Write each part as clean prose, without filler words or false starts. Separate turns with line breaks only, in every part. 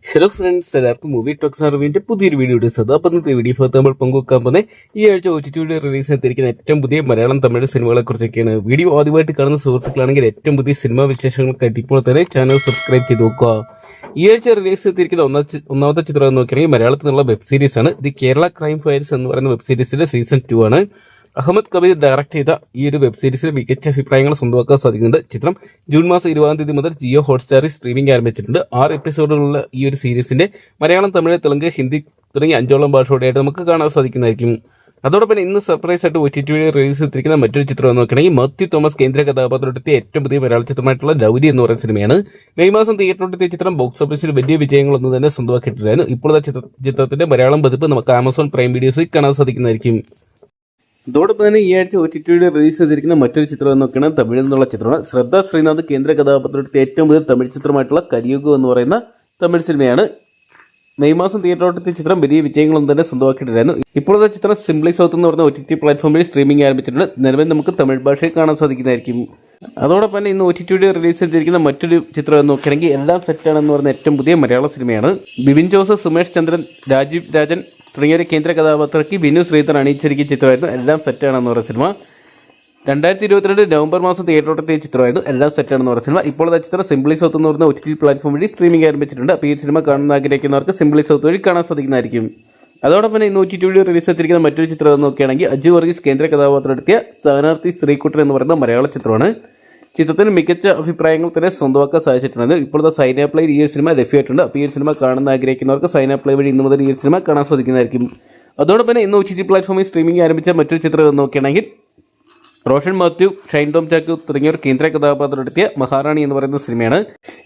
Hello friends, എല്ലാവർക്കും movie talks അറിവിന്റെ പുതിയൊരു വീഡിയോ എടുത്തത്. അപ്പം ഇന്നത്തെ വീഡിയോ നമ്മൾ പങ്കുവെക്കാൻ പോകുന്നത് ഈ ആഴ്ച OTT റിലീസ് ചെയ്തിരിക്കുന്ന ഏറ്റവും പുതിയ മലയാളം തമിഴ് സിനിമകളെ കുറിച്ചൊക്കെയാണ്. വീഡിയോ ആദ്യമായിട്ട് കാണുന്ന സുഹൃത്തുക്കളാണെങ്കിൽ ഏറ്റവും പുതിയ സിനിമാ വിശേഷങ്ങൾക്കായിട്ട് ഇപ്പോൾ തന്നെ ചാനൽ സബ്സ്ക്രൈബ് ചെയ്ത് നോക്കുക. ഈ ആഴ്ച റിലീസ് ചെയ്തിരിക്കുന്ന ഒന്നാമത്തെ ചിത്രം എന്ന് നോക്കുകയാണെങ്കിൽ മലയാളത്തിൽ നിന്നുള്ള വെബ് സീരീസ് ആണ്. ദി കേരള ക്രൈം ഫയൽസ് എന്ന് പറയുന്ന വെബ് സീരീസിന്റെ സീസൺ 2 ആണ്. അഹമ്മദ് കബീർ ഡയറക്ട് ചെയ്ത ഈ ഒരു വെബ് സീരീസിൽ മികച്ച അഭിപ്രായങ്ങൾ സ്വന്തമാക്കാൻ സാധിക്കുന്നുണ്ട്. ചിത്രം ജൂൺ മാസം 20 മുതൽ ജിയോ ഹോട്ട്സ്റ്റാറിൽ സ്ട്രീമിംഗ് ആരംഭിച്ചിട്ടുണ്ട്. 6 എപ്പിസോഡുകളുള്ള ഈ ഒരു സീരീസിന്റെ മലയാളം, തമിഴ്, തെലുങ്ക്, ഹിന്ദി തുടങ്ങിയ 5ഓളം ഭാഷയോടെയായിട്ട് നമുക്ക് കാണാൻ സാധിക്കുന്നതായിരിക്കും. അതോടൊപ്പം ഇന്ന് സർപ്രൈസ് ആയിട്ട് OTT റിലീസ് ചെയ്തിരിക്കുന്ന മറ്റൊരു ചിത്രം നോക്കുകയാണെങ്കിൽ മാത്യു തോമസ് കേന്ദ്ര കഥാപാത്രത്തിലെത്തിയ ഏറ്റവും പുതിയ മലയാള ചിത്രമായിട്ടുള്ള ലൗലി എന്ന് പറയുന്ന സിനിമയാണ്. മെയ് മാസം തിയേറ്ററിലെത്തിയ ചിത്രം ബോക്സ് ഓഫീസിൽ വലിയ വിജയങ്ങളൊന്നും തന്നെ സ്വന്തമാക്കിയിട്ടില്ലായിരുന്നു. ഇപ്പോഴത്തെ ചിത്രത്തിന്റെ മലയാളം പതിപ്പ് നമുക്ക് ആമസോൺ പ്രൈം വീഡിയോസിൽ കാണാൻ സാധിക്കുന്നതായിരിക്കും. അതോടൊപ്പം തന്നെ ഈ ആഴ്ച OTT റിലീസ് ചെയ്തിരിക്കുന്ന മറ്റൊരു ചിത്രം എന്നൊക്കെയാണ് തമിഴിൽ നിന്നുള്ള ചിത്രമാണ്. ശ്രദ്ധ ശ്രീനാഥ് കേന്ദ്ര കഥാപാത്രത്തിൽ ഏറ്റവും പുതിയ തമിഴ് ചിത്രമായിട്ടുള്ള കരിയുഗം എന്ന് പറയുന്ന തമിഴ് സിനിമയാണ്. മെയ് മാസം തിയേറ്ററിലെത്തിയ ചിത്രം വലിയ വിജയങ്ങളൊന്നും തന്നെ സ്വന്തമാക്കിയിട്ടില്ലായിരുന്നു. ഇപ്പോഴത്തെ ചിത്രം സിംപ്ലി സൗത്ത് എന്ന് പറയുന്ന OTT പ്ലാറ്റ്ഫോമിൽ സ്ട്രീമിംഗ് ആരംഭിച്ചിട്ടുണ്ട്. നിലവിൽ നമുക്ക് തമിഴ് ഭാഷയിൽ കാണാൻ സാധിക്കുന്നതായിരിക്കും. അതോടൊപ്പം തന്നെ ഇന്ന് OTT റിലീസ് ചെയ്തിരിക്കുന്ന മറ്റൊരു ചിത്രം എന്ന് നോക്കുകയാണെങ്കിൽ എല്ലാം സെറ്റാണെന്ന് പറയുന്ന ഏറ്റവും പുതിയ മലയാള സിനിമയാണ്. ബിബിൻ ജോസഫ്, സുമേഷ് ചന്ദ്രൻ, രാജീവ് രാജൻ തുടങ്ങിയ കേന്ദ്ര കഥാപാത്രക്ക് വിനു ശ്രീധർ അണിയിച്ചൊരുക്കിയ ചിത്രമായിരുന്നു എല്ലാം സെറ്റാണെന്ന് പറയുന്ന സിനിമ. 2022 നവംബർ മാസം തിയേറ്ററിലെത്തിയ ചിത്രമായിരുന്നു എല്ലാം സെറ്റാണെന്ന് പറയുന്ന സിനിമ. ഇപ്പോൾ ചിത്രം സിംപ്ലി സൗത്ത് എന്ന് പറയുന്ന OTT പ്ലാറ്റ്ഫോം വഴി സ്ട്രീമിംഗ് ആരംഭിച്ചിട്ടുണ്ട്. അപ്പോൾ ഈ സിനിമ കാണാൻ ആഗ്രഹിക്കുന്നവർക്ക് സിംപ്ലി സൗത്ത് വഴി കാണാൻ സാധിക്കുന്നതായിരിക്കും. അതോടൊപ്പം തന്നെ ഇന്ന് OTT റിലീസ് ചെയ്തിരിക്കുന്ന മറ്റൊരു ചിത്രം എന്ന് നോക്കുകയാണെങ്കിൽ അജു വർഗീസ് കേന്ദ്ര കഥാപാത്രമെത്തിയ സ്ഥാനാർത്ഥി സ്ത്രീക്കുട്ടൻ എന്ന് പറയുന്ന മലയാള ചിത്രമാണ്. ചിത്രത്തിന് മികച്ച അഭിപ്രായങ്ങൾ തന്നെ സ്വന്തമാക്കാൻ സാധിച്ചിട്ടുണ്ട്. ഇപ്പോഴത്തെ സൈൻ ആപ്പ് ലൈവ് ഈ ഒരു സിനിമ ലഭ്യമായിട്ടുണ്ട്. അപ്പോൾ ഈ ഒരു സിനിമ കാണാൻ ആഗ്രഹിക്കുന്നവർക്ക് സൈൻ ആപ്പ് ലൈവ് വഴി ഇന്ന് മുതൽ ഈ ഒരു സിനിമ കാണാൻ സാധിക്കുന്നതായിരിക്കും. അതോടൊപ്പം തന്നെ ഇന്ന് OTT പ്ലാറ്റ്ഫോമിൽ സ്ട്രീമിംഗ് ആരംഭിച്ച മറ്റൊരു ചിത്രം എന്ന് നോക്കുകയാണെങ്കിൽ റോഷൻ മാത്യു, ഷൈൻ ടോം ചാക്കു തുടങ്ങിയവർ കേന്ദ്ര കഥാപാത്രമെത്തിയ മഹാറാണി എന്ന് പറയുന്ന സിനിമയാണ്.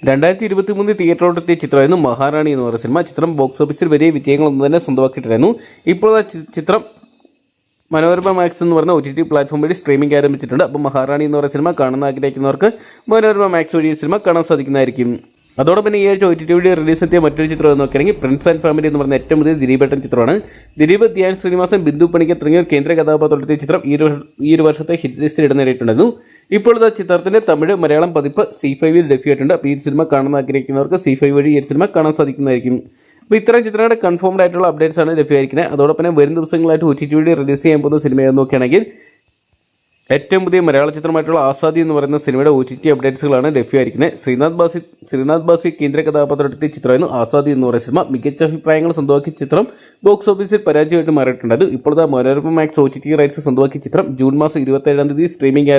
2023 തിയേറ്ററിലെത്തിയ ചിത്രമായിരുന്നു മഹാറാണി എന്ന് പറയുന്ന സിനിമ. ചിത്രം ബോക്സ് ഓഫീസിൽ വലിയ വിജയങ്ങളൊന്നും തന്നെ സ്വന്തമാക്കിയിട്ടായിരുന്നു. ഇപ്പോൾ ചിത്രം മനോരമ മാക്സ് എന്ന് പറയുന്ന OTT പ്ലാറ്റ്ഫോം വഴി സ്ട്രീമിംഗ് ആരംഭിച്ചിട്ടുണ്ട്. അപ്പോൾ മഹാറാണി എന്ന് പറയുന്ന സിനിമ കാണാൻ ആഗ്രഹിക്കുന്നവർക്ക് മനോരമ മാക്സ് വഴി സിനിമ കാണാൻ സാധിക്കുന്നതായിരിക്കും. അതോടൊപ്പം തന്നെ ഈ ആഴ്ച OTT റിലീസ് എത്തിയ മറ്റൊരു ചിത്രം എന്ന് നോക്കുകയാണെങ്കിൽ പ്രിൻസ് ആൻഡ് ഫാമിലി എന്ന് പറയുന്ന ഏറ്റവും പുതിയ ദിലീപേട്ടൻ ചിത്രമാണ്. ദിലീപ്, ധ്യാൻ ശ്രീനിവാസൻ, ബിന്ദു പണിക്കർ തുടങ്ങിയ കേന്ദ്ര കഥാപാത്രത്തിലെത്തിയ ചിത്രം ഈ ഒരു വർഷത്തെ ഹിറ്റ് ലിസ്റ്റിൽ ഇടം നേടിയിട്ടുണ്ടായിരുന്നു. ഇപ്പോഴത്തെ ചിത്രത്തിന്റെ തമിഴ്, മലയാളം പതിപ്പ് C5 ലഭ്യമായിട്ടുണ്ട്. അപ്പോൾ ഈ സിനിമ കാണാൻ ആഗ്രഹിക്കുന്നവർക്ക് C5 വഴി ഈ സിനിമ കാണാൻ സാധിക്കുന്നതായിരിക്കും. അപ്പോൾ ഇത്തരം ചിത്രങ്ങളുടെ കൺഫേംഡ് ആയിട്ടുള്ള അപ്ഡേറ്റ്സ് ആണ് ലഭ്യമായിരിക്കുന്നത്. അതോടൊപ്പം തന്നെ വരും ദിവസങ്ങളായിട്ട് OTT റിലീസ് ചെയ്യാൻ പോകുന്ന സിനിമയെന്ന് നോക്കുകയാണെങ്കിൽ ഏറ്റവും പുതിയ മലയാള ചിത്രമായിട്ടുള്ള ആസാദി എന്ന് പറയുന്ന സിനിമയുടെ OTT അപ്ഡേറ്റ്സുകളാണ് ലഭ്യമായിരിക്കുന്നത്. ശ്രീനാഥ് ബാസി കേന്ദ്ര കഥാപാത്രമെത്തിയ ചിത്രമായിരുന്നു ആസാദി എന്ന് പറയുന്ന സിനിമ. മികച്ച അഭിപ്രായങ്ങൾ സ്വന്തമാക്കിയ ചിത്രം ബോക്സ് ഓഫീസിൽ പരാജയമായിട്ട് മാറിയിട്ടുണ്ടായിരുന്നു. ഇപ്പോഴത്തെ മനോരമ മാക്സ് OTT റൈറ്റ്സ് സ്വന്തമാക്കിയ ചിത്രം ജൂൺ മാസം 27 സ്ട്രീമിംഗ്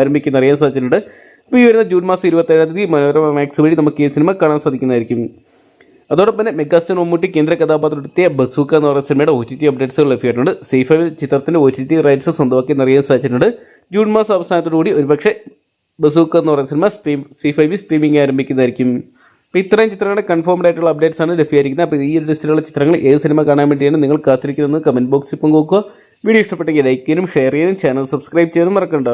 ആരംഭിക്കുന്ന അറിയാൻ സാധിച്ചിട്ടുണ്ട്. അപ്പോൾ ഈ വരുന്ന ജൂൺ മാസം 27 മനോരമ മാക്സ് വഴി നമുക്ക് ഈ സിനിമ കാണാൻ സാധിക്കുന്നതായിരിക്കും. അതോടൊപ്പം തന്നെ മെഗാസ്റ്റാർ മമ്മൂട്ടി കേന്ദ്ര കഥാപാത്രത്തെ ബസൂക്ക എന്ന് പറയുന്ന സിനിമയുടെ OTT അപ്ഡേറ്റ്സുകൾ ലഭ്യമായിട്ടുണ്ട്. C5 ചിത്രത്തിന്റെ OTT റൈറ്റ്സ് സ്വന്തമാക്കി അറിയാൻ സാധിച്ചിട്ടുണ്ട്. ജൂൺ മാസം അവസാനത്തോടുകൂടി ഒരുപക്ഷെ ബസൂക്ക എന്ന് പറയുന്ന സിനിമ C5 സ്ട്രീമിംഗ് ആരംഭിക്കുന്നതായിരിക്കും. അപ്പോൾ ഇത്രയും ചിത്രങ്ങളുടെ കൺഫേംഡ് ആയിട്ടുള്ള അപ്ഡേറ്റ്സ് ആണ് ലഭ്യമായിരിക്കുന്നത്. അപ്പോൾ ഈ ലിസ്റ്റിലുള്ള ചിത്രങ്ങൾ ഏത് സിനിമ കാണാൻ വേണ്ടിയാണ് നിങ്ങൾ കാത്തിരിക്കുന്നത് കമന്റ് ബോക്സിൽ പങ്കുവെക്കുക. വീഡിയോ ഇഷ്ടപ്പെട്ടെങ്കിൽ ലൈക്ക് ചെയ്യാനും ഷെയർ ചെയ്യാനും ചാനൽ സബ്സ്ക്രൈബ് ചെയ്യാനും മറക്കണ്ട.